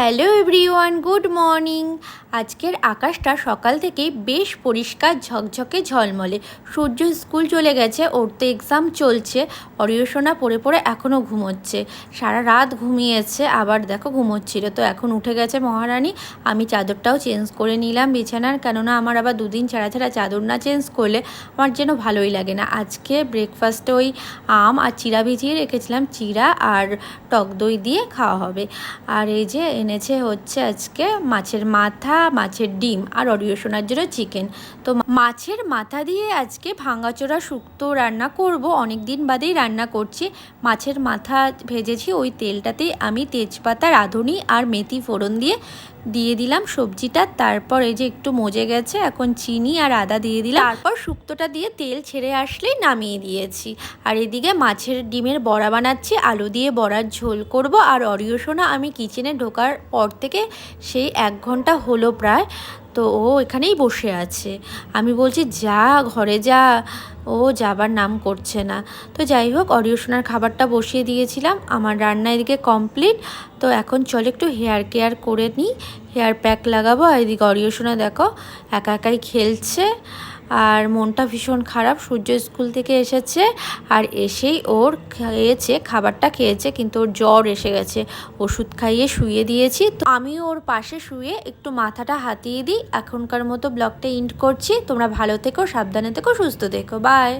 Hello everyone, good morning. আজকের আকাশটা সকাল থেকেই বেশ পরিষ্কার, ঝকঝকে, ঝলমলে। সূর্য স্কুল চলে গেছে, ওর তো এক্সাম চলছে। অরিয়সোনা পড়ে পড়ে এখনও ঘুমোচ্ছে, সারা রাত ঘুমিয়েছে, আবার দেখো ঘুমোচ্ছিল। তো এখন উঠে গেছে মহারানী। আমি চাদরটাও চেঞ্জ করে নিলাম বিছানার, কেননা আমার আবার দুদিন ছাড়া ছাড়া চাদর না চেঞ্জ করলে আমার যেন ভালোই লাগে না। আজকে ব্রেকফাস্টে ওই আম আর চিড়া ভিজিয়ে রেখেছিলাম, চিড়া আর টক দই দিয়ে খাওয়া হবে। আর এই যে এনেছে হচ্ছে আজকে মাছের মাথা, মাছের ডিম আর অরিয়সোনার জন্য চিকেন। তো মাছের মাথা দিয়ে আজকে ভাঙাচোরা শুক্তো রান্না করব। অনেক দিন বাদেই রান্না করছি। মাছের মাথা ভেজেছি, ওই তেলটাতেই আমি তেজপাতা, রাঁধুনি আর মেথি ফোড়ন দিয়ে দিলাম সবজিটা। তারপর এই যে একটু মজে গেছে, এখন চিনি আর আদা দিয়ে দিলাম। তারপর শুক্তোটা দিয়ে তেল ছেড়ে আসলেই নামিয়ে দিয়েছি। আর এদিকে মাছের ডিমের বড়া বানাচ্ছি, আলু দিয়ে বড়ার ঝোল করব। আর অরিয়সোনা আমি কিচেনে ঢোকার পর থেকে সেই 1 ঘন্টা হলো প্রায়, তো ও এখানেই বসে আছে। আমি বলছি যা ঘরে যা, ও যাবার নাম করছে না। তো যাই হোক, অরিয়সোনার খাবারটা বসিয়ে দিয়েছিলাম, আমার রান্না এদিকে কমপ্লিট। তো এখন চল একটু হেয়ার কেয়ার করে নিই, হেয়ার প্যাক লাগাবো। আর এদিকে অরিয়সোনা দেখো একা একাই খেলছে, আর মনটা ভীষণ খারাপ। সূর্য স্কুল থেকে এসেছে, আর এসেই ওর খাবারটা খেয়েছে, কিন্তু ওর জ্বর এসে গেছে। ওষুধ খাইয়ে শুইয়ে দিয়েছি। তো আমি ওর পাশে শুয়ে একটু মাথাটা হাতিয়ে দিই। এখনকার মতো ব্লগটা এন্ড করছি। তোমরা ভালো থেকো, সাবধানে থেকো, সুস্থ থেকো, বাই।